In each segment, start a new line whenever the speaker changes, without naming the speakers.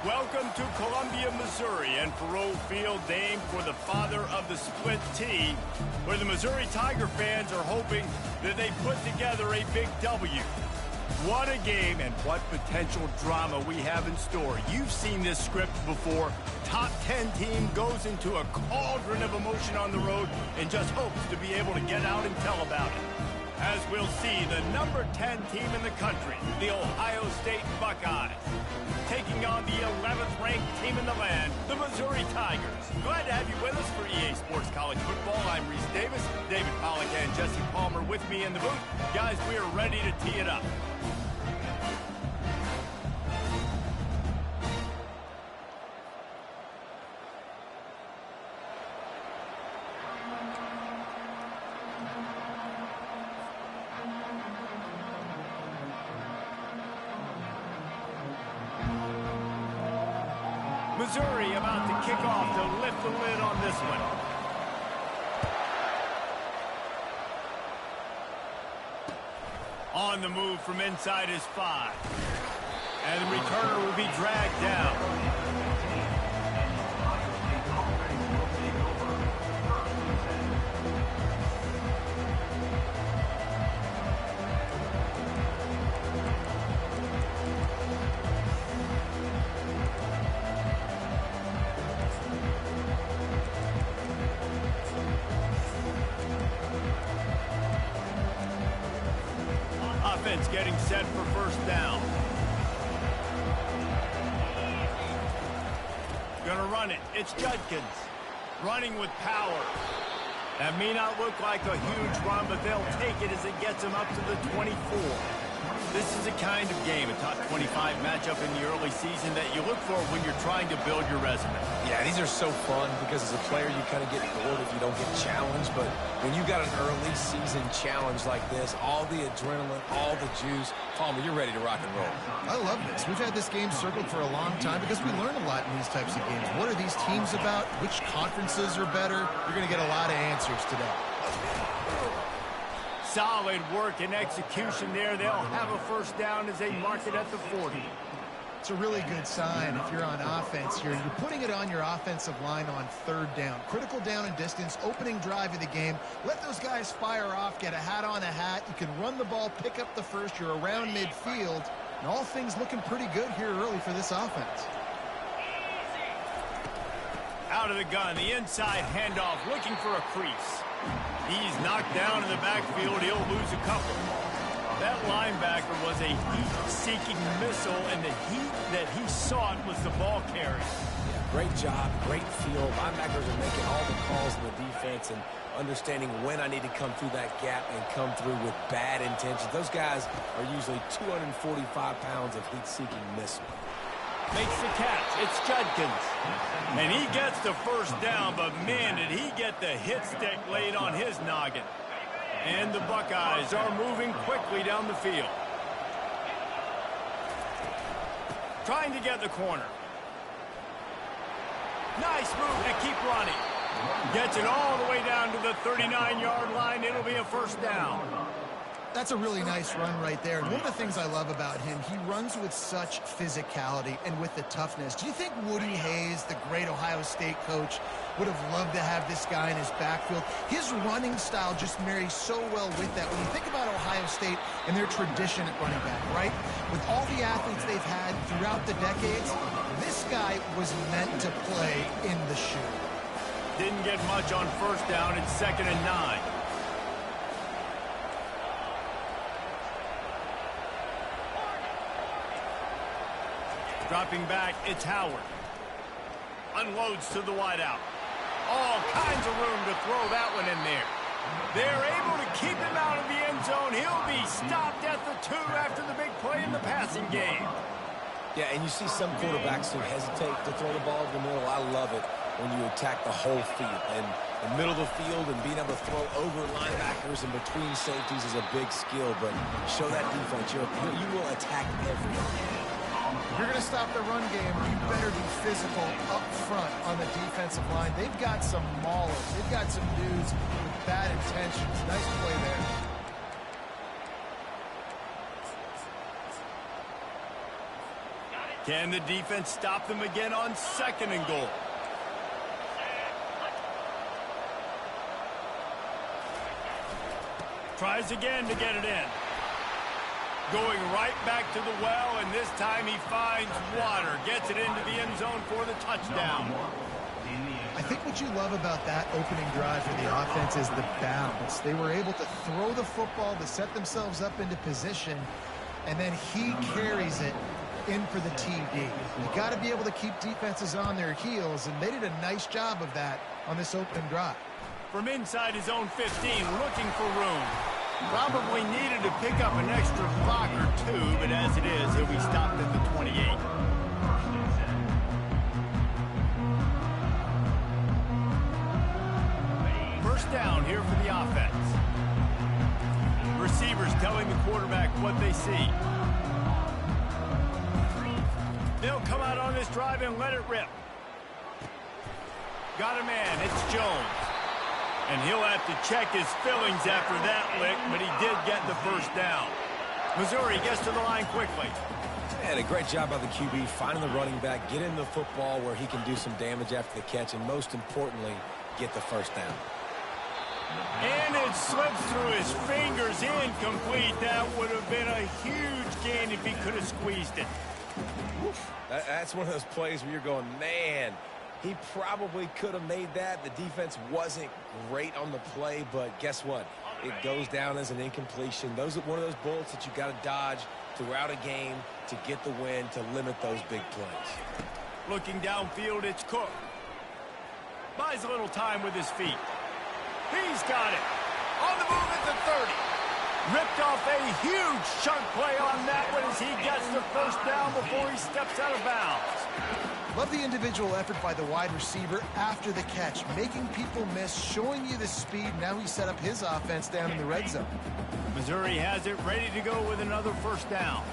Welcome to Columbia, Missouri, and Faurot Field, named for the father of the split T, where the Missouri Tiger fans are hoping that they put together a big W. What a game and what potential drama we have in store. You've seen this script before. Top 10 team goes into a cauldron of emotion on the road and just hopes to be able to get out and tell about it. As we'll see, the number 10 team in the country, the Ohio State Buckeyes, taking on the 11th ranked team in the land, the Missouri Tigers. Glad to have you with us for EA Sports College Football. I'm Reese Davis, David Pollack and Jesse Palmer with me in the booth. Guys, we are ready to tee it up. Missouri about to kick off to lift the lid on this one. On the move from inside his 5. And the returner will be dragged down. Offense getting set for first down. Gonna run it. It's Judkins. Running with power. That may not look like a huge run, but they'll take it as it gets them up to the 24. This is a kind of game, a top 25 matchup in the early season that you look for when you're trying to build your resume.
Yeah, these are so fun because as a player you kind of get bored if you don't get challenged, but when you got an early season challenge like this, all the adrenaline, all the juice, Palmer, you're ready to rock and roll.
I love this. We've had this game circled for a long time because we learn a lot in these types of games. What are these teams about? Which conferences are better? You're going to get a lot of answers today.
Solid work and execution there. They'll have a first down as they mark it at the 40.
It's a really good sign if you're on offense here. You're putting it on your offensive line on third down. Critical down and distance, opening drive of the game. Let those guys fire off, get a hat on a hat. You can run the ball, pick up the first. You're around midfield. And all things looking pretty good here early for this offense.
Out of the gun, the inside handoff, looking for a crease. He's knocked down in the backfield. He'll lose a couple. That linebacker was a heat-seeking missile, and the heat that he sought was the ball carrier.
Yeah, great job, great feel. Linebackers are making all the calls in the defense and understanding when I need to come through that gap and come through with bad intentions. Those guys are usually 245 pounds of heat-seeking missile.
Makes the catch. It's Judkins. And he gets the first down, but man, did he get the hit stick laid on his noggin. And the Buckeyes are moving quickly down the field. Trying to get the corner. Nice move to keep running. Gets it all the way down to the 39-yard line. It'll be a first down.
That's a really nice run right there. And one of the things I love about him, he runs with such physicality and with the toughness. Do you think Woody Hayes, the great Ohio State coach, would have loved to have this guy in his backfield? His running style just marries so well with that. When you think about Ohio State and their tradition at running back, right? With all the athletes they've had throughout the decades, this guy was meant to play in the shoe.
Didn't get much on first down. It's 2nd and 9. Dropping back, it's Howard. Unloads to the wideout. All kinds of room to throw that one in there. They're able to keep him out of the end zone. He'll be stopped at the 2 after the big play in the passing game.
Yeah, and you see some quarterbacks who hesitate to throw the ball to the middle. I love it when you attack the whole field. And the middle of the field and being able to throw over linebackers and between safeties is a big skill. But show that defense. You will attack everything.
If you're going to stop the run game, you better be physical up front on the defensive line. They've got some maulers. They've got some dudes with bad intentions. Nice play there.
Can the defense stop them again on 2nd and goal? Tries again to get it in. Going right back to the well, and this time he finds water. Gets it into the end zone for the touchdown.
I think what you love about that opening drive for the offense is the balance. They were able to throw the football to set themselves up into position, and then he carries it in for the TD. You got to be able to keep defenses on their heels, and they did a nice job of that on this opening drive.
From inside his own 15, looking for room. Probably needed to pick up an extra block or two, but as it is, he'll be stopped at the 28. First down here for the offense. Receivers telling the quarterback what they see. They'll come out on this drive and let it rip. Got a man, it's Jones. And he'll have to check his fillings after that lick, but he did get the first down. Missouri gets to the line quickly.
And a great job by the QB, finding the running back, getting the football where he can do some damage after the catch, and most importantly, get the first down.
And it slips through his fingers, incomplete. That would have been a huge gain if he could have squeezed it.
That's one of those plays where you're going, man, he probably could have made that. The defense wasn't great on the play, but guess what? It goes down as an incompletion. Those are one of those bullets that you got to dodge throughout a game to get the win, to limit those big plays.
Looking downfield, it's Cook. Buys a little time with his feet. He's got it. On the move at the 30. Ripped off a huge chunk play on that one as he gets the first down before he steps out of bounds.
Love the individual effort by the wide receiver after the catch, making people miss, showing you the speed. Now he set up his offense down in the red zone.
Missouri has it ready to go with another first down.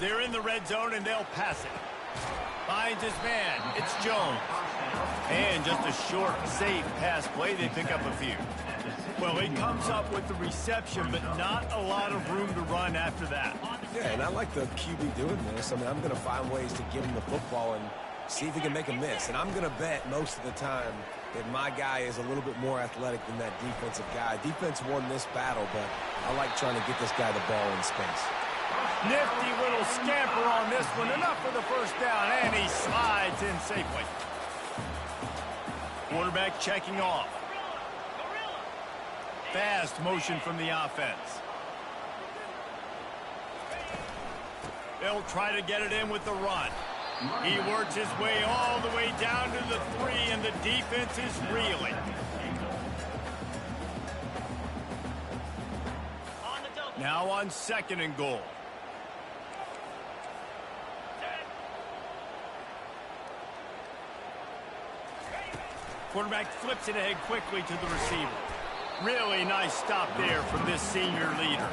They're in the red zone, and they'll pass it. Finds his man. It's Jones. And just a short, safe pass play. They pick up a few. Well, he comes up with the reception, but not a lot of room to run after that.
Yeah, and I like the QB doing this. I mean, I'm going to find ways to get him the football and see if he can make a miss. And I'm going to bet most of the time that my guy is a little bit more athletic than that defensive guy. Defense won this battle, but I like trying to get this guy the ball in space.
Nifty little scamper on this one. Enough for the first down, and he slides in safely. Quarterback checking off. Fast motion from the offense. They'll try to get it in with the run. He works his way all the way down to the 3, and the defense is reeling. Now on 2nd and goal. Quarterback flips it ahead quickly to the receiver. Really nice stop there from this senior leader.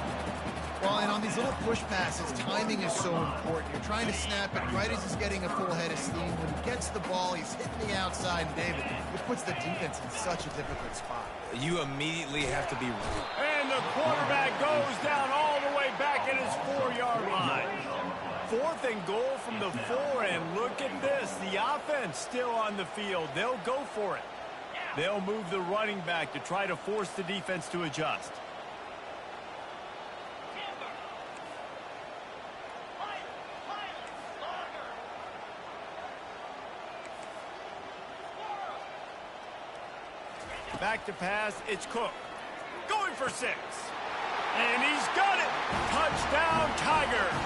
Well, and on these little push passes, timing is so important. You're trying to snap it right as he's getting a full head of steam. When he gets the ball, he's hitting the outside, and David, it puts the defense in such a difficult spot.
You immediately have to be...
And the quarterback goes down all the way back at his 4-yard line. 4th and goal from the 4, and look at this. The offense still on the field. They'll go for it. They'll move the running back to try to force the defense to adjust. Back to pass, it's Cook. Going for 6. And he's got it. Touchdown, Tigers.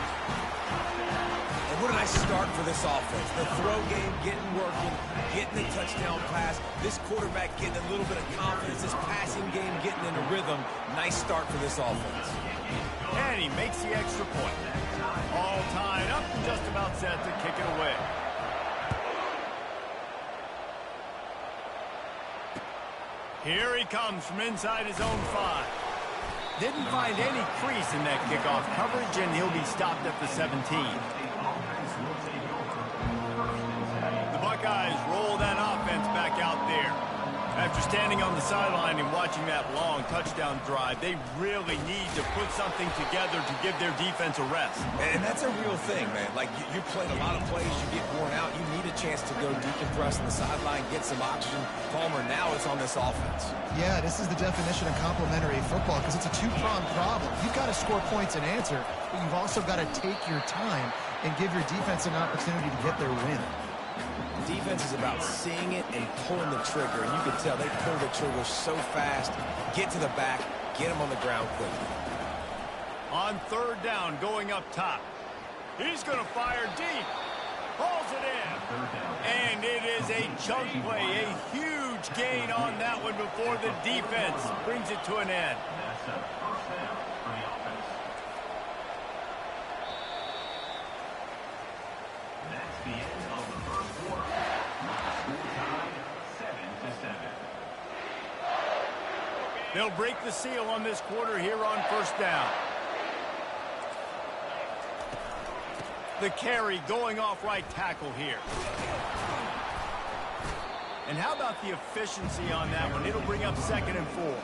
And what a nice start for this offense. The throw game getting working, getting the touchdown pass. This quarterback getting a little bit of confidence. This passing game getting in a rhythm. Nice start for this offense.
And he makes the extra point. All tied up and just about set to kick it away. Here he comes from inside his own 5. Didn't find any crease in that kickoff coverage, and he'll be stopped at the 17. The After standing on the sideline and watching that long touchdown drive, they really need to put something together to give their defense a rest.
And that's a real thing, man. Like, you played a lot of plays, you get worn out, you need a chance to go decompress on the sideline, get some oxygen. Palmer, now it's on this offense.
Yeah, this is the definition of complementary football because it's a two-pronged problem. You've got to score points and answer, but you've also got to take your time and give your defense an opportunity to get their win.
Defense is about seeing it and pulling the trigger, and you can tell they pull the trigger so fast, get to the back, get them on the ground quickly.
On third down, going up top. He's going to fire deep. Hauls it in. And it is a chunk play, a huge gain on that one before the defense brings it to an end.
That's the end of the first quarter. Score time 7-7.
They'll break the seal on this quarter here on first down. The carry going off right tackle here. And how about the efficiency on that one? It'll bring up 2nd and 4.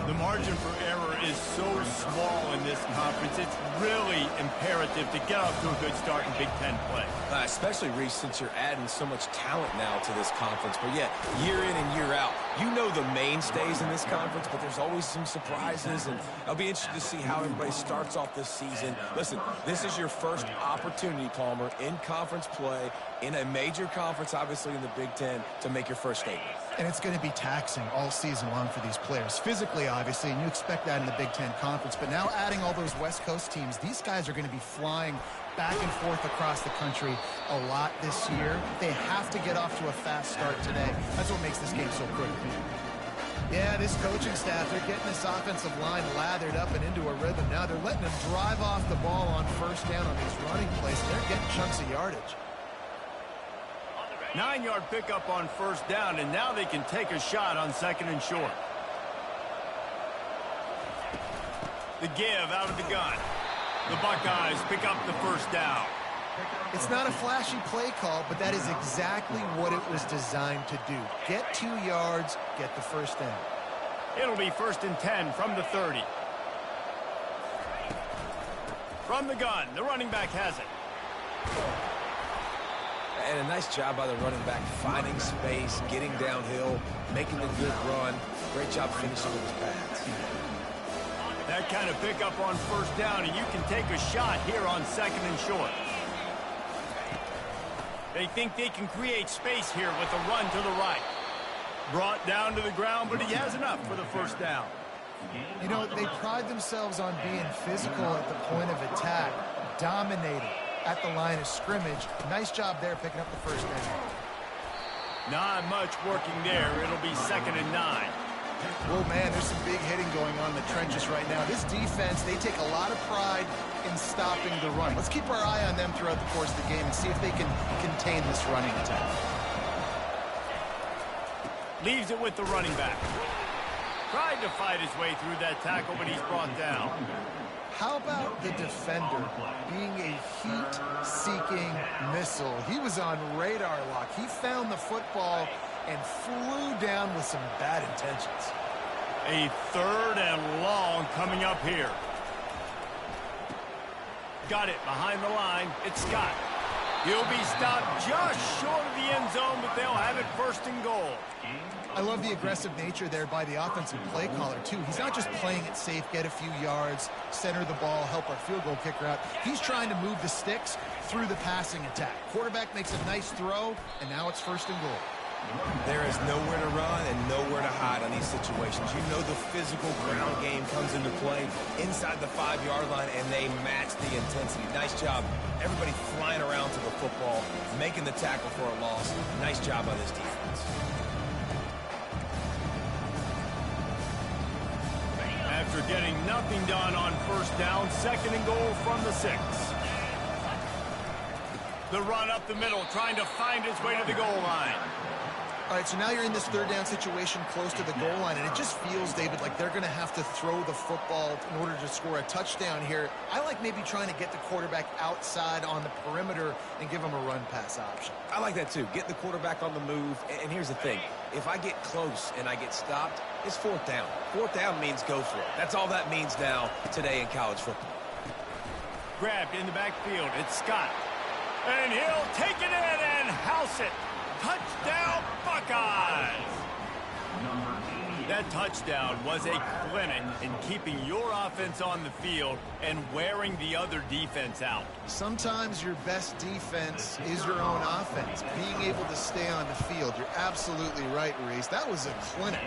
The margin for error is so small in this conference. It's really imperative to get off to a good start in Big Ten play.
Especially, Reese, since you're adding so much talent now to this conference. But yet, year in and year out, you know the mainstays in this conference, but there's always some surprises. And I'll be interested to see how everybody starts off this season. Listen, this is your first opportunity, Palmer, in conference play, in a major conference, obviously in the Big Ten, to make your first statement.
And it's going to be taxing all season long for these players. Physically, obviously, and you expect that in the Big Ten Conference. But now adding all those West Coast teams, these guys are going to be flying back and forth across the country a lot this year. They have to get off to a fast start today. That's what makes this game so critical. Yeah, this coaching staff, they're getting this offensive line lathered up and into a rhythm. Now they're letting them drive off the ball on first down on these running plays. They're getting chunks of yardage.
9-yard pickup on first down, and now they can take a shot on 2nd and short. The give out of the gun. The Buckeyes pick up the first down.
It's not a flashy play call, but that is exactly what it was designed to do. Get 2 yards, get the first down.
It'll be 1st and 10 from the 30. From the gun, the running back has it.
And a nice job by the running back, finding space, getting downhill, making a good run. Great job finishing with his pads.
That kind of pickup on first down, and you can take a shot here on 2nd and short. They think they can create space here with a run to the right. Brought down to the ground, but he has enough for the first down.
You know, they pride themselves on being physical at the point of attack, dominating at the line of scrimmage. Nice job there picking up the first down.
Not much working there. It'll be 2nd and 9.
Well, man, there's some big hitting going on in the trenches right now. This defense, they take a lot of pride in stopping the run. Let's keep our eye on them throughout the course of the game and see if they can contain this running attack.
Leaves it with the running back. Tried to fight his way through that tackle, but he's brought down.
How about the defender being a heat-seeking missile? He was on radar lock. He found the football and flew down with some bad intentions.
A 3rd and long coming up here. Got it behind the line. It's Scott. He'll be stopped just short of the end zone, but they'll have it 1st and goal.
I love the aggressive nature there by the offensive play caller, too. He's not just playing it safe, get a few yards, center the ball, help our field goal kicker out. He's trying to move the sticks through the passing attack. Quarterback makes a nice throw, and now it's 1st and goal.
There is nowhere to run and nowhere to hide on these situations. You know the physical ground game comes into play inside the 5-yard line, and they match the intensity. Nice job. Everybody flying around to the football, making the tackle for a loss. Nice job by this defense.
After getting nothing done on first down, 2nd and goal from the 6. The run up the middle, trying to find his way to the goal line.
All right, so now you're in this third down situation close to the goal line, and it just feels, David, like they're going to have to throw the football in order to score a touchdown here. I like maybe trying to get the quarterback outside on the perimeter and give him a run-pass option.
I like that too. Get the quarterback on the move. And here's the thing. If I get close and I get stopped, it's fourth down. Fourth down means go for it. That's all that means now today in college football.
Grabbed in the backfield. It's Scott. And he'll take it in and house it. Touchdown, Buckeyes! That touchdown was a clinic in keeping your offense on the field and wearing the other defense out.
Sometimes your best defense is your own offense, being able to stay on the field. You're absolutely right, Reese. That was a clinic.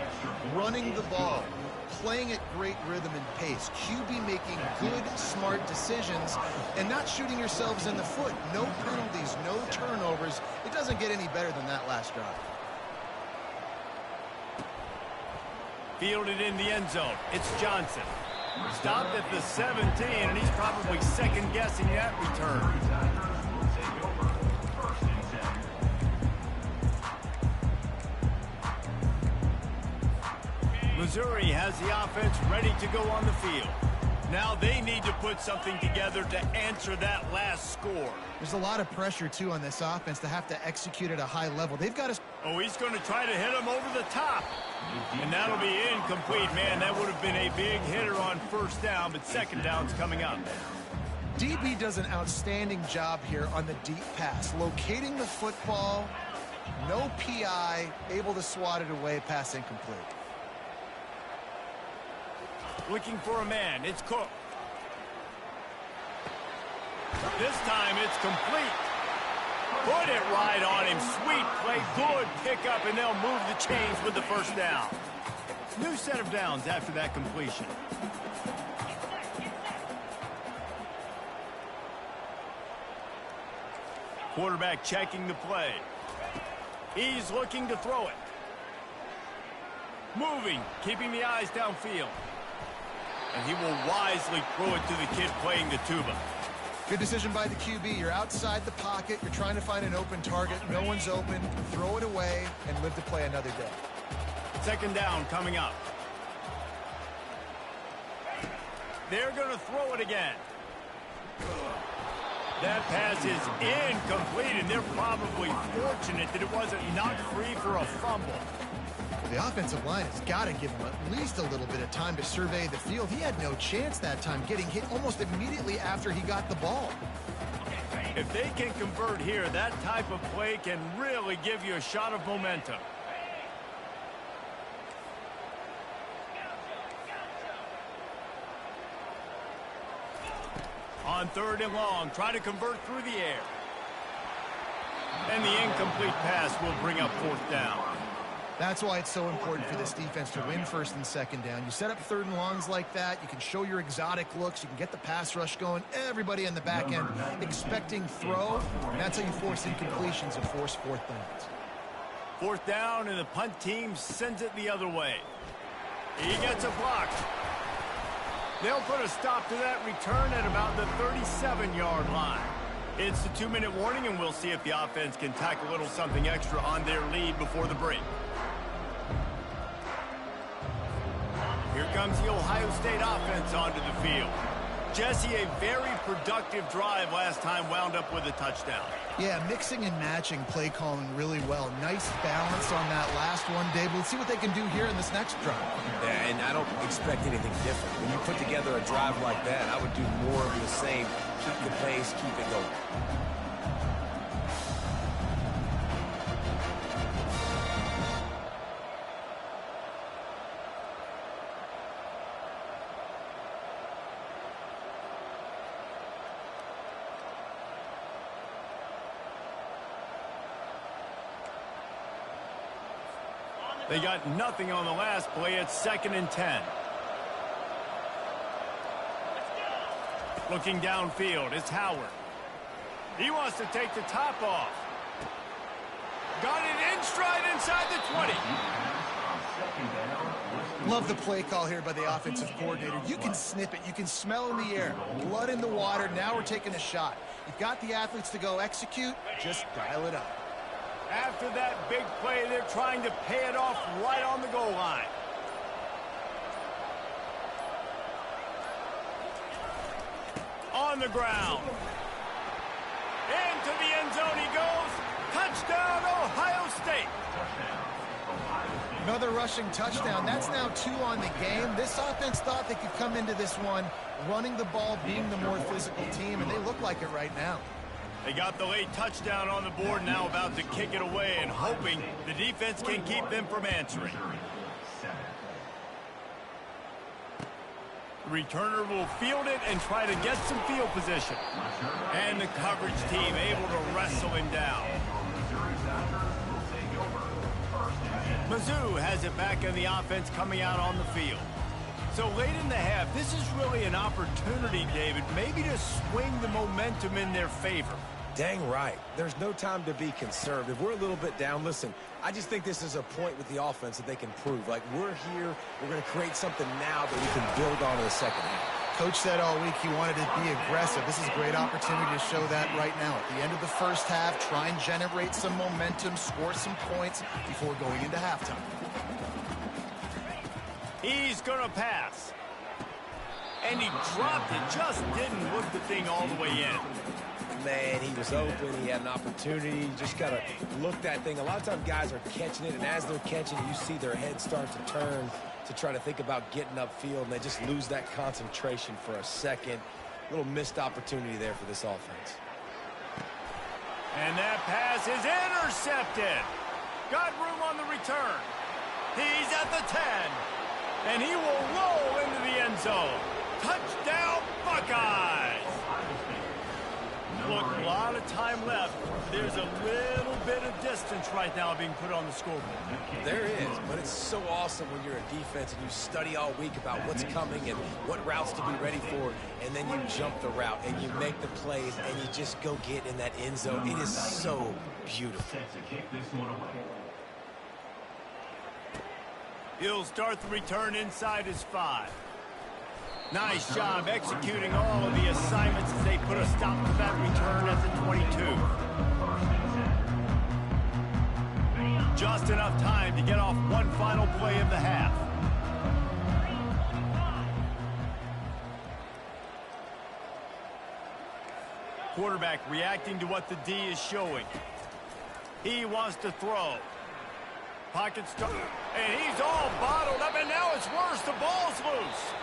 Running the ball, playing at great rhythm and pace, QB making good, smart decisions, and not shooting yourselves in the foot. No penalties, no turnovers. It doesn't get any better than that last drive.
Fielded in the end zone. It's Johnson. Stopped at the 17, and he's probably second-guessing that return. Missouri has the offense ready to go on the field. Now they need to put something together to answer that last score.
There's a lot of pressure, too, on this offense to have to execute at a high level. They've got to...
Oh, he's going to try to hit him over the top. And that'll be incomplete. Man, that would have been a big hitter on first down, but second down's coming up.
DB does an outstanding job here on the deep pass. Locating the football, no PI, able to swat it away, pass incomplete.
Looking for a man. It's Cook. This time it's complete. Put it right on him. Sweet play. Good pickup, and they'll move the chains with the first down. New set of downs after that completion. Quarterback checking the play. He's looking to throw it. Moving, keeping the eyes downfield. And he will wisely throw it to the kid playing the tuba.
Good decision by the QB. You're outside the pocket. You're trying to find an open target. No one's open. Throw it away and live to play another day.
Second down coming up. They're going to throw it again. That pass is incomplete, and they're probably fortunate that it wasn't knocked free for a fumble.
The offensive line has got to give him at least a little bit of time to survey the field. He had no chance that time, getting hit almost immediately after he got the ball.
If they can convert here, that type of play can really give you a shot of momentum. On third and long, try to convert through the air. And the incomplete pass will bring up fourth down.
That's why it's so important for this defense to win first and second down. You set up third and longs like that. You can show your exotic looks. You can get the pass rush going. Everybody in the back end expecting throw. And that's how you force incompletions and force fourth downs.
Fourth down, and the punt team sends it the other way. He gets a block. They'll put a stop to that return at about the 37-yard line. It's the 2-minute warning, and we'll see if the offense can tack a little something extra on their lead before the break. Here comes the Ohio State offense onto the field. Jesse, a very productive drive last time, wound up with a touchdown.
Yeah, mixing and matching play calling really well. Nice balance on that last one, Dave. Let's see what they can do here in this next drive.
Yeah, and I don't expect anything different. When you put together a drive like that, I would do more of the same. Keep the pace, keep it going.
They got nothing on the last play. It's 2nd and 10. Looking downfield, it's Howard. He wants to take the top off. Got it in stride inside the 20.
Love the play call here by the offensive coordinator. You can snip it. You can smell in the air. Blood in the water. Now we're taking a shot. You've got the athletes to go execute. Just dial it up.
After that big play, they're trying to pay it off right on the goal line. On the ground. Into the end zone he goes. Touchdown, Ohio State.
Another rushing touchdown. That's now 2 on the game. This offense thought they could come into this one running the ball, being the more physical team, and they look like it right now.
They got the late touchdown on the board, now about to kick it away and hoping the defense can keep them from answering. The returner will field it and try to get some field position. And the coverage team able to wrestle him down. Mizzou has it back in the offense coming out on the field. So late in the half, this is really an opportunity, David, maybe to swing the momentum in their favor.
Dang right. There's no time to be conservative. We're a little bit down. Listen, I just think this is a point with the offense that they can prove. Like, we're here, we're going to create something now that we can build on in the second half.
Coach said all week he wanted to be aggressive. This is a great opportunity to show that right now. At the end of the first half, try and generate some momentum, score some points before going into halftime.
He's going to pass. And he dropped it, just didn't look the thing all the way in.
Man, he was open. He had an opportunity. You just got to look that thing. A lot of times guys are catching it, and as they're catching it, you see their head start to turn to try to think about getting upfield, and they just lose that concentration for a second. A little missed opportunity there for this offense.
And that pass is intercepted. Got room on the return. He's at the 10. And he will roll into the end zone. Touchdown, Buckeyes! Look, a lot of time left. There's a little bit of distance right now being put on the scoreboard.
There is, but it's so awesome when you're a defense and you study all week about what's coming and what routes to be ready for, and then you jump the route and you make the plays and you just go get in that end zone. It is so beautiful.
He'll start the return inside his 5. Nice job executing all of the assignments as they put a stop to that return at the 22. Just enough time to get off one final play of the half. Quarterback reacting to what the D is showing. He wants to throw. Pocket start, and he's all bottled up, and now it's worse. The ball's loose.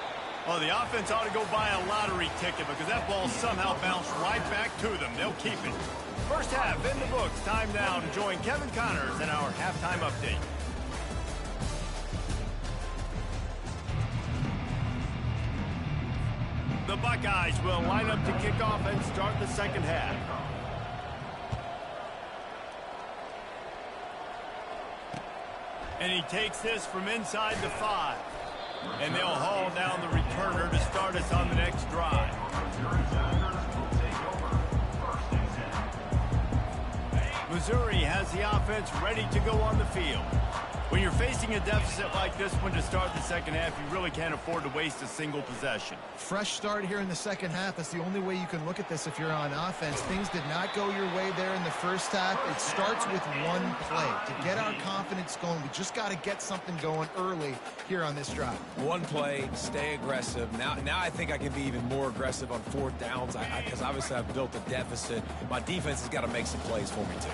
Well, the offense ought to go buy a lottery ticket because that ball somehow bounced right back to them. They'll keep it. First half in the books. Time now to join Kevin Connors in our halftime update. The Buckeyes will line up to kick off and start the second half. And he takes this from inside the 5. And they'll haul down the returner to start us on the next drive. Missouri has the offense ready to go on the field. When you're facing a deficit like this one to start the second half, you really can't afford to waste a single possession.
Fresh start here in the second half. That's the only way you can look at this if you're on offense. Things did not go your way there in the first half. It starts with one play. To get our confidence going, we just got to get something going early here on this drive.
One play, stay aggressive. Now I think I can be even more aggressive on 4th downs because obviously I've built a deficit. My defense has got to make some plays for me too.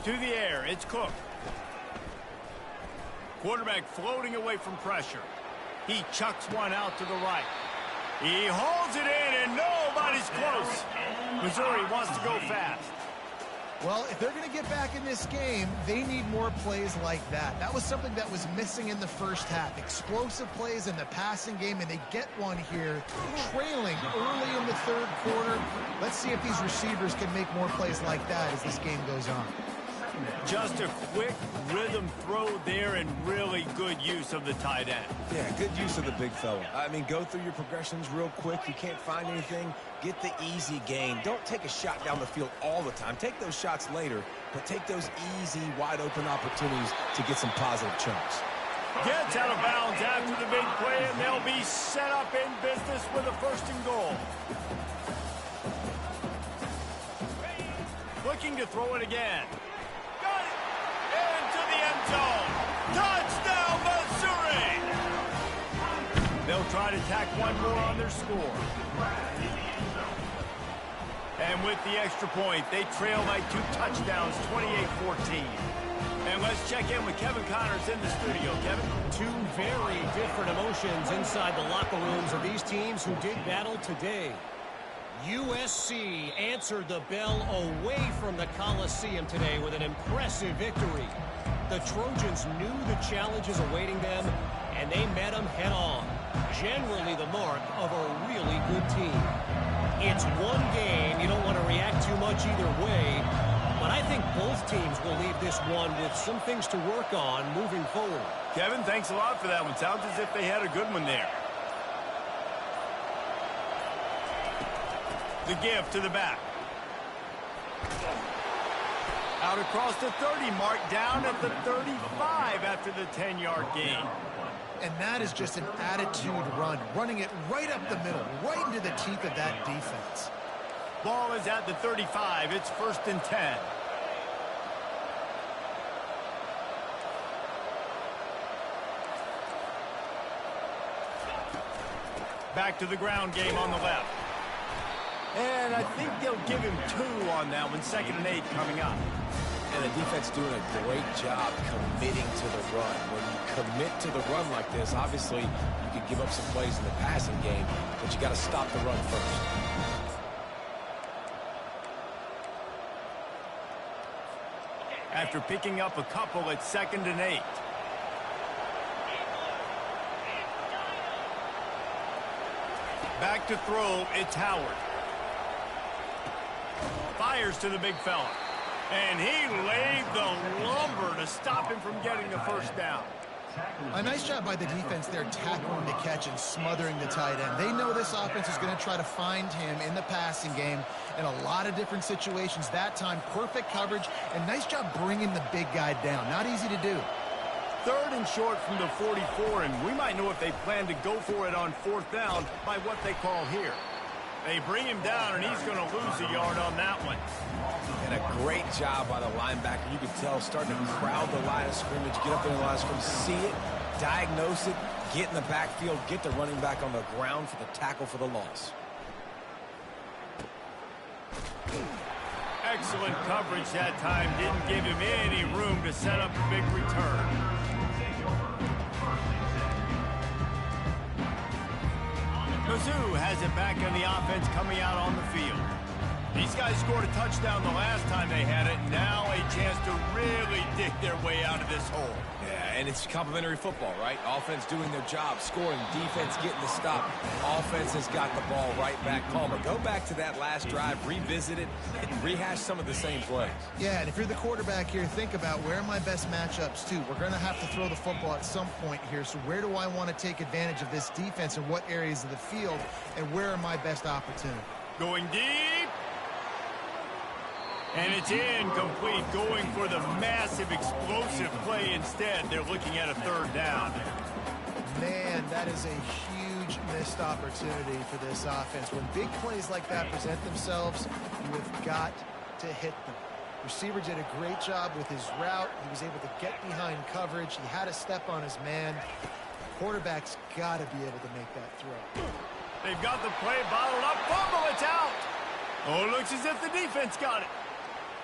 To the air, it's Cook. Quarterback floating away from pressure. He chucks one out to the right. He hauls it in, and nobody's close. Missouri wants to go fast.
Well, if they're going to get back in this game, they need more plays like that. That was something that was missing in the first half. Explosive plays in the passing game, and they get one here, trailing early in the 3rd quarter. Let's see if these receivers can make more plays like that as this game goes on.
Just a quick rhythm throw there and really good use of the tight end.
Yeah, good use of the big fella. I mean, go through your progressions real quick. You can't find anything, get the easy gain. Don't take a shot down the field all the time. Take those shots later, but take those easy, wide-open opportunities to get some positive chunks.
Gets out of bounds after the big play, and they'll be set up in business with a 1st and goal. Looking to throw it again. Got it! Into the end zone. Touchdown, Missouri! They'll try to tack one more on their score. And with the extra point, they trail by 2 touchdowns, 28-14. And let's check in with Kevin Connors in the studio. Kevin?
2 very different emotions inside the locker rooms of these teams who did battle today. USC answered the bell away from the Coliseum today with an impressive victory. The Trojans knew the challenges awaiting them, and they met them head-on. Generally the mark of a really good team. It's one game. You don't want to react too much either way. But I think both teams will leave this one with some things to work on moving forward.
Kevin, thanks a lot for that one. Sounds as if they had a good one there. The give to the back. Out across the 30, mark down at the 35 after the 10-yard gain.
And that is just an attitude run, running it right up the middle, right into the teeth of that defense.
Ball is at the 35. It's 1st and 10. Back to the ground game on the left. And I think they'll give him 2 on that one. 2nd and 8 coming up.
And the defense doing a great job committing to the run. When you commit to the run like this, obviously you can give up some plays in the passing game, but you got to stop the run first.
After picking up a couple, it's 2nd and 8. Back to throw, it's Howard. Fires to the big fella. And he laid the lumber to stop him from getting the 1st down.
A nice job by the defense there, tackling the catch and smothering the tight end. They know this offense is going to try to find him in the passing game in a lot of different situations. That time, perfect coverage, and nice job bringing the big guy down. Not easy to do.
3rd and short from the 44, and we might know if they plan to go for it on 4th down by what they call here. They bring him down, and he's going to lose a yard on that one.
And a great job by the linebacker. You can tell starting to crowd the line of scrimmage, get up there in the line of scrimmage, see it, diagnose it, get in the backfield, get the running back on the ground for the tackle for the loss.
Excellent coverage that time. Didn't give him any room to set up a big return. Mizzou has it back on the offense coming out on the field. These guys scored a touchdown the last time they had it. Now a chance to really dig their way out of this hole.
Yeah, and it's complimentary football, right? Offense doing their job, scoring, defense getting the stop. Offense has got the ball right back. Palmer, go back to that last drive, revisit it, and rehash some of the same plays.
Yeah, and if you're the quarterback here, think about where are my best matchups too. We're going to have to throw the football at some point here, so where do I want to take advantage of this defense and what areas of the field, and where are my best opportunities?
Going deep. And it's incomplete, going for the massive explosive play instead. They're looking at a 3rd down.
Man, that is a huge missed opportunity for this offense. When big plays like that present themselves, you have got to hit them. Receiver did a great job with his route. He was able to get behind coverage. He had a step on his man. Quarterback's got to be able to make that throw.
They've got the play bottled up. Fumble, it's out. Oh, it looks as if the defense got it.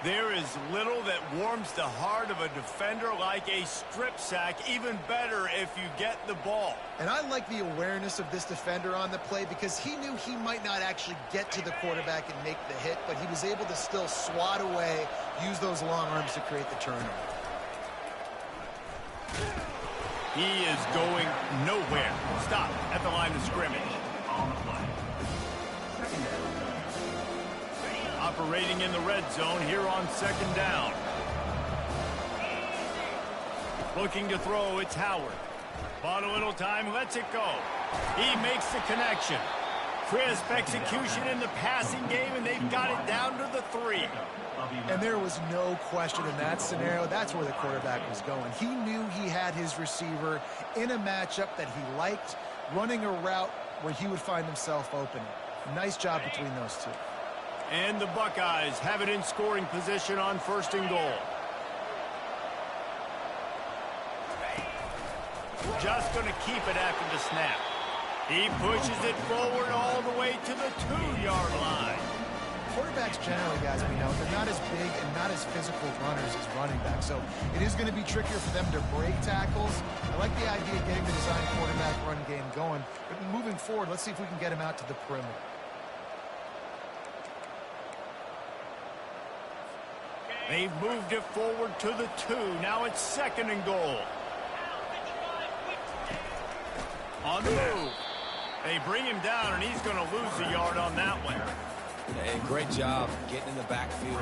There is little that warms the heart of a defender like a strip sack. Even better if you get the ball.
And I like the awareness of this defender on the play because he knew he might not actually get to the quarterback and make the hit, but he was able to still swat away, use those long arms to create the turnover.
He is going nowhere. Stop at the line of scrimmage. Operating in the red zone here on 2nd down. Looking to throw, it's Howard. Bought a little time, lets it go. He makes the connection. Crisp execution in the passing game, and they've got it down to the 3.
And there was no question in that scenario. That's where the quarterback was going. He knew he had his receiver in a matchup that he liked, running a route where he would find himself open. Nice job between those two.
And the Buckeyes have it in scoring position on 1st and goal. Just going to keep it after the snap. He pushes it forward all the way to the 2-yard line.
Quarterbacks generally, guys, we know, they're not as big and not as physical runners as running backs. So it is going to be trickier for them to break tackles. I like the idea of getting the design quarterback run game going. But moving forward, let's see if we can get him out to the perimeter.
They've moved it forward to the 2. Now it's 2nd and goal. On the move. They bring him down, and he's going to lose a yard on that one.
And great job getting in the backfield,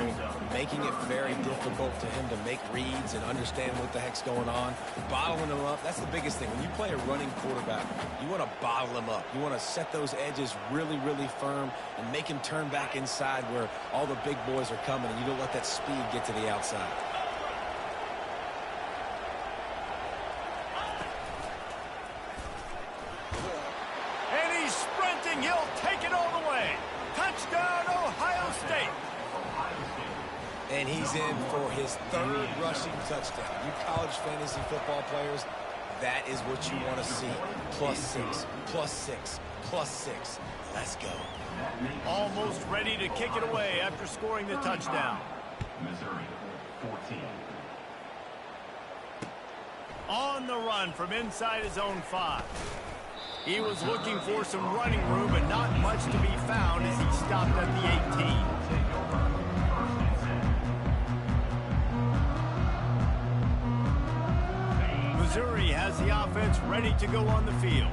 making it very difficult to him to make reads and understand what the heck's going on. Bottling him up, that's the biggest thing. When you play a running quarterback, you want to bottle him up. You want to set those edges really, really firm and make him turn back inside where all the big boys are coming, and you don't let that speed get to the outside.
And he's sprinting. He'll take it all the way. Touchdown, Ohio State.
And he's in for his 3rd rushing touchdown. You college fantasy football players, that is what you want to see. +6, +6, +6. Let's go.
Almost ready to kick it away after scoring the touchdown.
Missouri, 14.
On the run from inside his own 5. He was looking for some running room, but not much to be found as he stopped at the 18. Missouri has the offense ready to go on the field.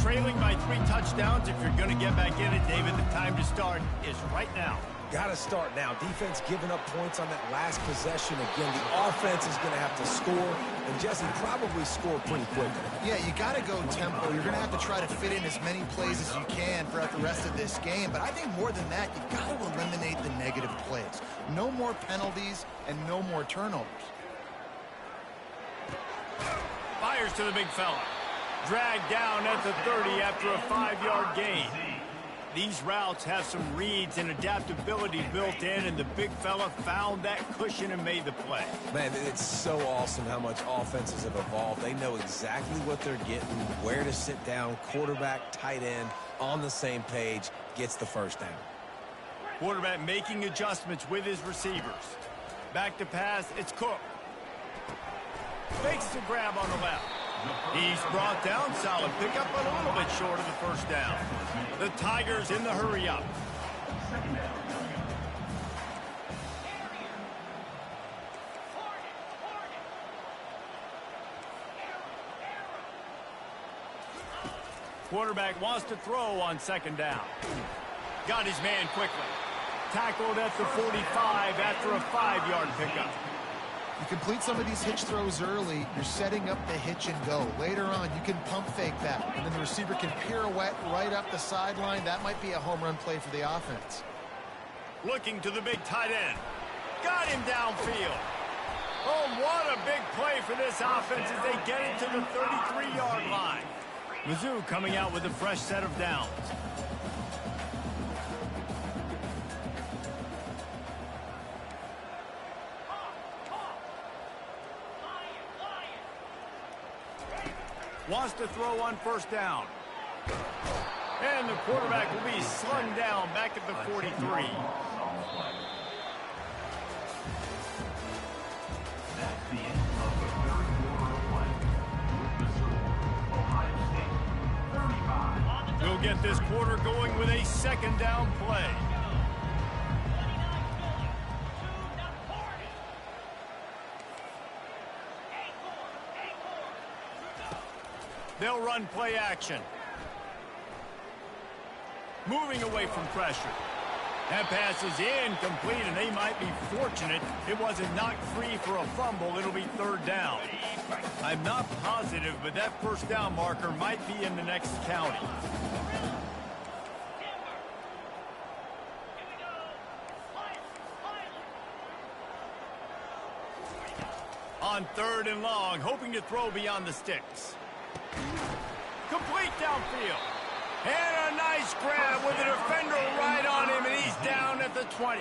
Trailing by 3 touchdowns. If you're going to get back in it, David, the time to start is right now.
Got to start now. Defense giving up points on that last possession. Again, the offense is going to have to score, and Jesse probably scored pretty quickly.
Yeah, you got to go tempo. You're going to have to try to fit in as many plays as you can throughout the rest of this game. But I think more than that, you've got to eliminate the negative plays. No more penalties and no more turnovers.
Fires to the big fella. Dragged down at the 30 after a 5-yard gain. These routes have some reads and adaptability built in, and the big fella found that cushion and made the play.
Man, it's so awesome how much offenses have evolved. They know exactly what they're getting, where to sit down, quarterback, tight end, on the same page, gets the first down.
Quarterback making adjustments with his receivers. Back to pass, it's Cook. Fakes the grab on the left. He's brought down, solid pickup, but a little bit short of the first down. The Tigers in the hurry-up. Quarterback wants to throw on 2nd down. Got his man quickly. Tackled at the 45 after a 5-yard pickup.
You complete some of these hitch throws early, you're setting up the hitch and go. Later on, you can pump fake that, and then the receiver can pirouette right up the sideline. That might be a home run play for the offense.
Looking to the big tight end. Got him downfield. Oh, what a big play for this offense as they get it to the 33-yard line. Mizzou coming out with a fresh set of downs. Wants to throw on 1st down. And the quarterback will be slung down back at the 43.
That's the end of the 3rd quarter of play. Missouri, Ohio State, 35.
We'll get this quarter going with a 2nd down play. They'll run play action. Moving away from pressure. That pass is incomplete, and they might be fortunate it wasn't knocked free for a fumble. It'll be 3rd down. I'm not positive, but that 1st down marker might be in the next county. on 3rd and long, hoping to throw beyond the sticks. Complete downfield. And a nice grab with a defender right on him, and he's down at the 20.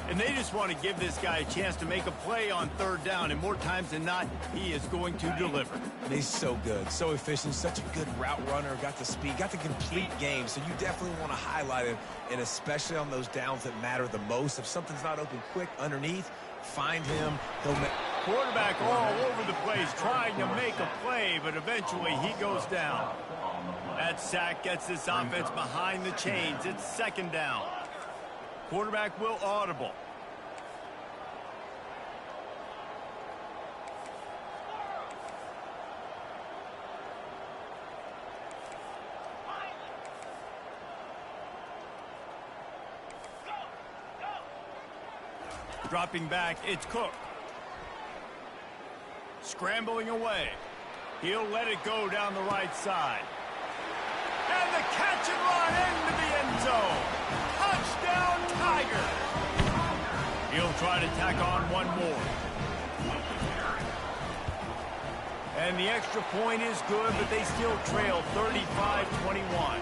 And they just want to give this guy a chance to make a play on 3rd down, and more times than not, he is going to deliver.
He's so good, so efficient, such a good route runner, got the speed, got the complete game, so you definitely want to highlight him, and especially on those downs that matter the most. If something's not open quick underneath, find him. He'll make...
Quarterback all over the place trying to make a play, but eventually he goes down. That sack gets this offense behind the chains. It's 2nd down. Quarterback will audible. Dropping back, it's Cook. Scrambling away. He'll let it go down the right side. And the catch and run into the end zone. Touchdown, Tiger. He'll try to tack on one more. And the extra point is good, but they still trail 35-21.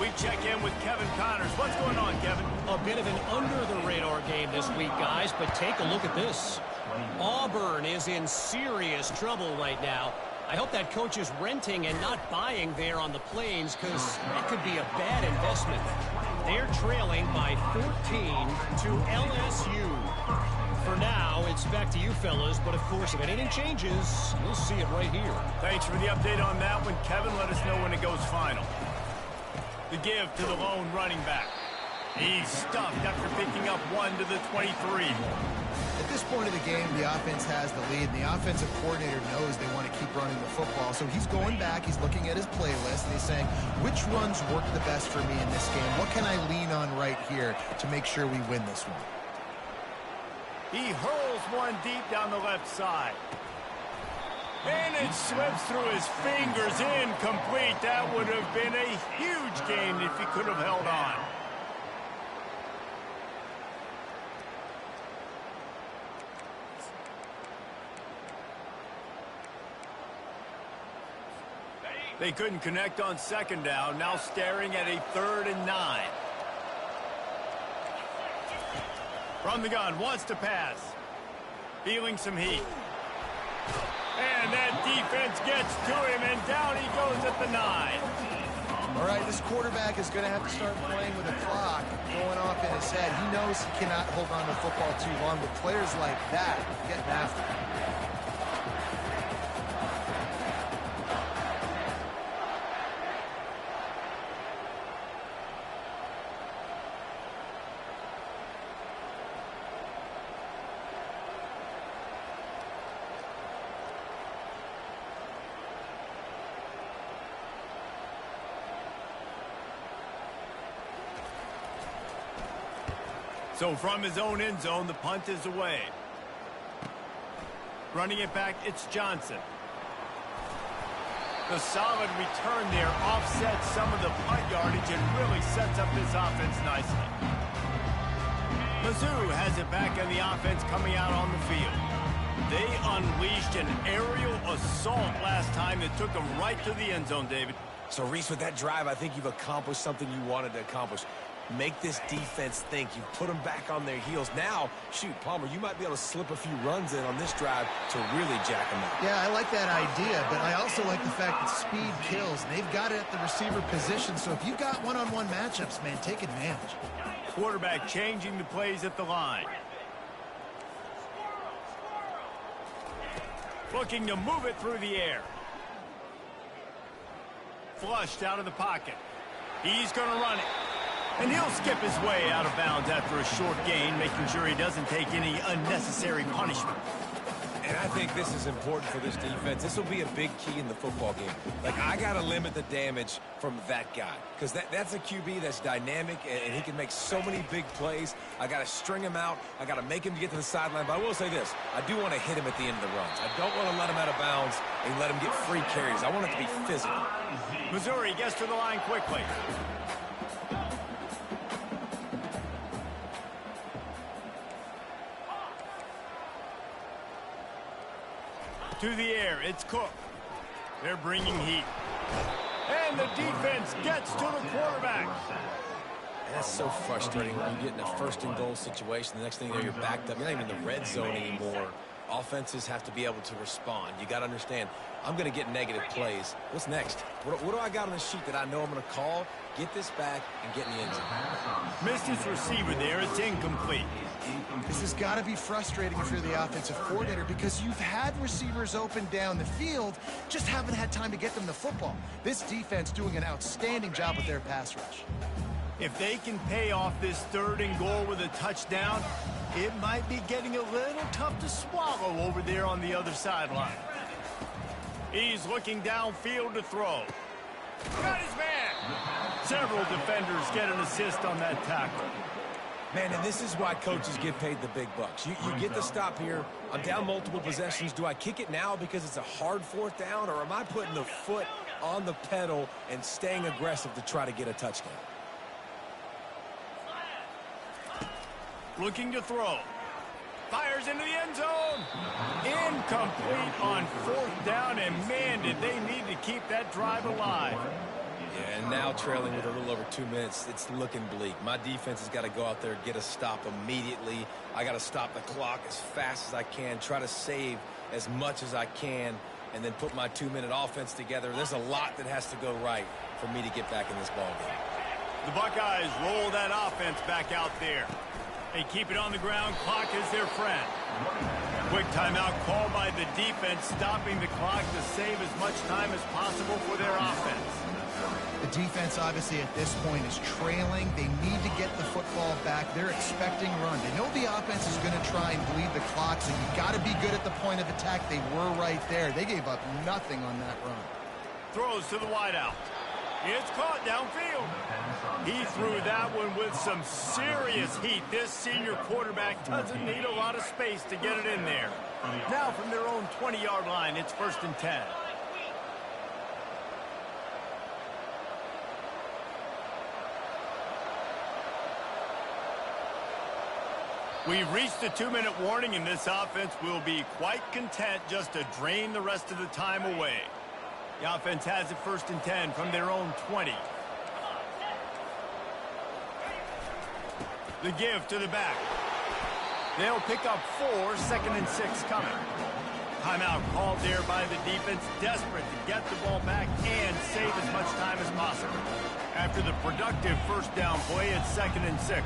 We check in with Kevin Connors. What's going on, Kevin?
A bit of an under-the-radar game this week, guys, but take a look at this. Auburn is in serious trouble right now. I hope that coach is renting and not buying there on the Plains, because that could be a bad investment. They're trailing by 14 to LSU. For now, it's back to you fellas, but of course, if anything changes, you'll see it right here.
Thanks for the update on that one, Kevin. Let us know when it goes final. The give to the lone running back. He's stuffed after picking up 1 to the 23.
At this point of the game, the offense has the lead, and the offensive coordinator knows they want to keep running the football. So he's going back, he's looking at his playlist, and he's saying, which runs work the best for me in this game? What can I lean on right here to make sure we win this one?
He hurls one deep down the left side. And it slips through his fingers, incomplete. That would have been a huge gain if he could have held on. They couldn't connect on 2nd down, now staring at a 3rd and 9. From the gun, wants to pass. Feeling some heat. And that defense gets to him, and down he goes at the 9.
All right, this quarterback is going to have to start playing with a clock going off in his head. He knows he cannot hold on to the football too long, but players like that getting after him.
So from his own end zone, the punt is away. Running it back, it's Johnson. The solid return there offsets some of the punt yardage and really sets up this offense nicely. Mizzou has it back in the offense coming out on the field. They unleashed an aerial assault last time that took them right to the end zone, David.
So, Reese, with that drive, I think you've accomplished something you wanted to accomplish. Make this defense think. You put them back on their heels. Now, shoot, Palmer, you might be able to slip a few runs in on this drive to really jack them up.
Yeah, I like that idea, but I also like the fact that speed kills. And they've got it at the receiver position, so if you've got one-on-one matchups, man, take advantage.
Quarterback changing the plays at the line. Looking to move it through the air. Flushed out of the pocket. He's going to run it. And he'll skip his way out of bounds after a short gain, making sure he doesn't take any unnecessary punishment.
And I think this is important for this defense. This will be a big key in the football game. Like, I got to limit the damage from that guy. Because that's a QB that's dynamic, and he can make so many big plays. I got to string him out. I got to make him get to the sideline. But I will say this. I do want to hit him at the end of the runs. I don't want to let him out of bounds and let him get free carries. I want it to be physical.
Missouri gets to the line quickly. To the air, it's Cook. They're bringing heat. And the defense gets to the quarterback.
That's so frustrating when you get in a first-and-goal situation. The next thing you know, you're backed up. You're not even in the red zone anymore. Offenses have to be able to respond. You got to understand, I'm going to get negative plays. What's next? What do I got on the sheet that I know I'm going to call, get this back, and get in the end zone?
Missed his receiver there. It's incomplete.
This has got to be frustrating if you're the offensive coordinator because you've had receivers open down the field, just haven't had time to get them the football. This defense doing an outstanding job with their pass rush.
If they can pay off this 3rd and goal with a touchdown, it might be getting a little tough to swallow over there on the other sideline. He's looking downfield to throw. Got his man! Several defenders get an assist on that tackle.
Man, and this is why coaches get paid the big bucks. You get the stop here. I'm down multiple possessions. Do I kick it now because it's a hard 4th down, or am I putting the foot on the pedal and staying aggressive to try to get a touchdown?
Looking to throw. Fires into the end zone. Incomplete on 4th down, and man, did they need to keep that drive alive.
Yeah, and now trailing with a little over 2 minutes, it's looking bleak. My defense has got to go out there and get a stop immediately. I got to stop the clock as fast as I can, try to save as much as I can, and then put my 2-minute offense together. There's a lot that has to go right for me to get back in this ballgame.
The Buckeyes roll that offense back out there. They keep it on the ground. Clock is their friend. Quick timeout called by the defense, stopping the clock to save as much time as possible for their offense.
The defense, obviously, at this point is trailing. They need to get the football back. They're expecting run. They know the offense is going to try and bleed the clock, so you got to be good at the point of attack. They were right there. They gave up nothing on that run.
Throws to the wideout. It's caught downfield. He threw that one with some serious heat. This senior quarterback doesn't need a lot of space to get it in there. Now from their own 20-yard line, it's 1st and 10. We've reached the 2-minute warning, and this offense will be quite content just to drain the rest of the time away. The offense has it 1st and 10 from their own 20. The give to the back. They'll pick up 4, 2nd and 6 coming. Timeout called there by the defense, desperate to get the ball back and save as much time as possible. After the productive 1st down play, it's 2nd and 6.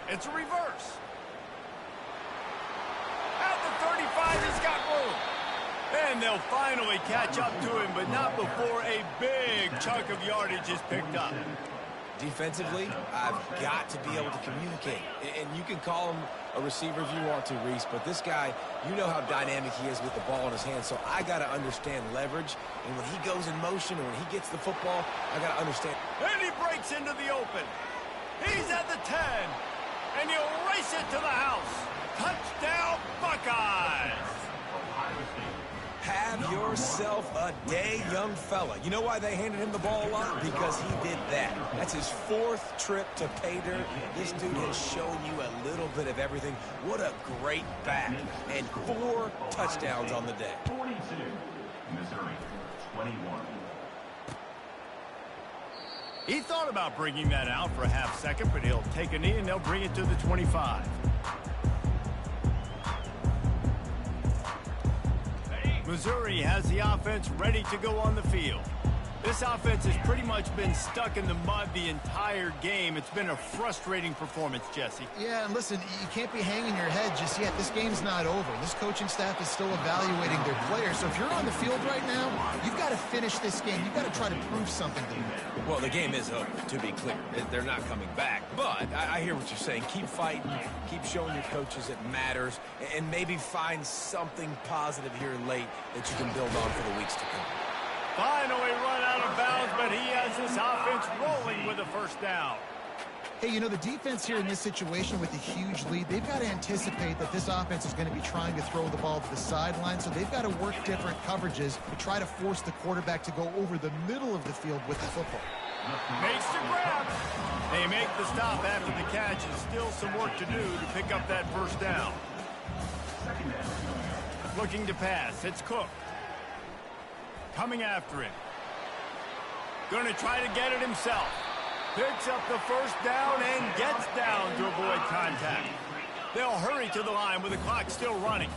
It's a reverse. At the 35, he's got room. And they'll finally catch up to him, but not before a big chunk of yardage is picked up.
Defensively, I've got to be able to communicate. And you can call him a receiver if you want to, Reese, but this guy, you know how dynamic he is with the ball in his hands, so I got to understand leverage. And when he goes in motion and when he gets the football, I got to understand.
And he breaks into the open. He's at the 10. And he'll race it to the house. Touchdown, Buckeyes!
Have yourself a day, young fella. You know why they handed him the ball a lot? Because he did that. That's his 4th trip to pay dirt. This dude has shown you a little bit of everything. What a great back. And 4 touchdowns on the day.
42, Missouri, 21.
He thought about bringing that out for a half second, but he'll take a knee and they'll bring it to the 25. Missouri has the offense ready to go on the field. This offense has pretty much been stuck in the mud the entire game. It's been a frustrating performance, Jesse.
Yeah, and listen, you can't be hanging your head just yet. This game's not over. This coaching staff is still evaluating their players. So if you're on the field right now, you've got to finish this game. You've got to try to prove something to them.
Well, the game is over, to be clear. They're not coming back. But I hear what you're saying. Keep fighting. Keep showing your coaches it matters. And maybe find something positive here late that you can build on for the weeks to come.
Finally run out of bounds, but he has his offense rolling with a 1st down.
Hey, you know, the defense here in this situation with a huge lead, they've got to anticipate that this offense is going to be trying to throw the ball to the sideline, so they've got to work different coverages to try to force the quarterback to go over the middle of the field with the football.
Makes the grab. They make the stop after the catch, and still some work to do to pick up that 1st down. Looking to pass. It's Cook. Coming after him. Going to try to get it himself. Picks up the first down and gets down to avoid contact. They'll hurry to the line with the clock still running.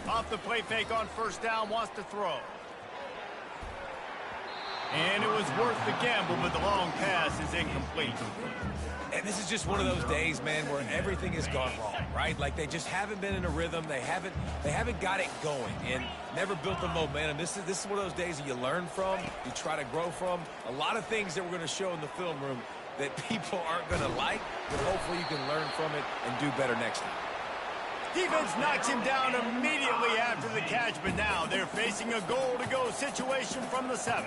Off the play fake on first down, wants to throw. And it was worth the gamble, but the long pass is incomplete.
And this is just one of those days, man, where everything has gone wrong, right? Like they just haven't been in a rhythm. They haven't got it going and never built the momentum. This is one of those days that you learn from, you try to grow from. A lot of things that we're going to show in the film room that people aren't going to like, but hopefully you can learn from it and do better next time.
Defense knocks him down immediately after the catch, but now they're facing a goal-to-go situation from the 7.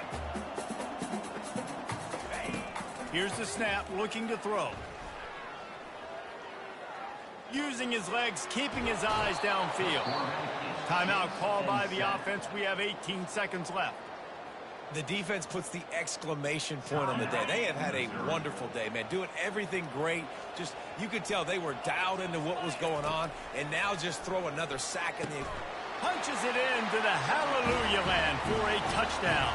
Here's the snap, looking to throw. Using his legs, keeping his eyes downfield. Timeout called by the offense. We have 18 seconds left.
The defense puts the exclamation point on the day. They have had a wonderful day, man. Doing everything great. Just, you could tell they were dialed into what was going on, and now just throw another sack in the...
Punches it into the hallelujah land for a touchdown.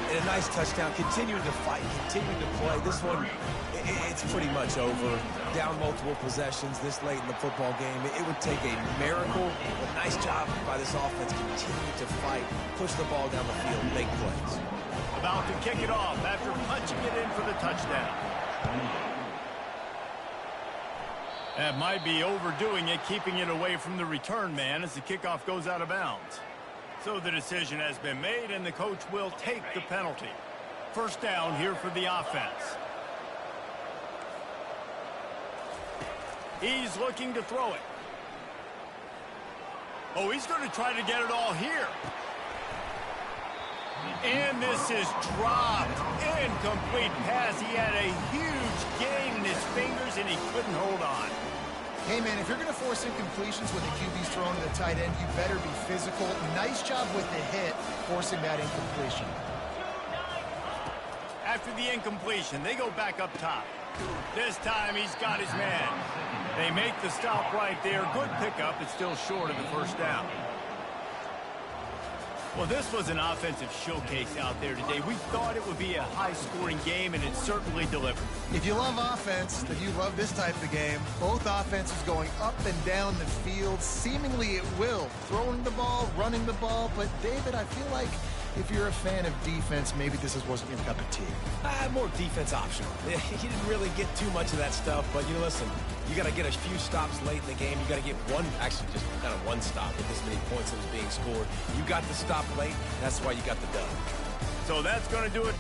And a nice touchdown. Continuing to fight, continuing to play. This one, it's pretty much over. Down multiple possessions this late in the football game. It would take a miracle. A nice job by this offense. Continue to fight, push the ball down the field, make plays.
About to kick it off after punching it in for the touchdown. That might be overdoing it, keeping it away from the return man as the kickoff goes out of bounds. So the decision has been made, and the coach will take the penalty. First down here for the offense. He's looking to throw it. Oh, he's going to try to get it all here. And this is dropped. Incomplete pass. He had a huge gain in his fingers, and he couldn't hold on.
Hey, man, if you're going to force incompletions when the QB's throwing to the tight end, you better be physical. Nice job with the hit, forcing that incompletion.
After the incompletion, they go back up top. This time, he's got his man. They make the stop right there. Good pickup. It's still short of the first down. Well, this was an offensive showcase out there today. We thought it would be a high-scoring game, and it certainly delivered.
If you love offense, then you love this type of game. Both offenses going up and down the field, seemingly at will. Throwing the ball, running the ball. But, David, I feel like if you're a fan of defense, maybe this wasn't your cup of tea.
More defense optional. He didn't really get too much of that stuff, but you listen, you got to get a few stops late in the game. You got to get one, actually just kind of one stop with this many points that was being scored. You got the stop late, that's why you got the dub.
So that's going to do it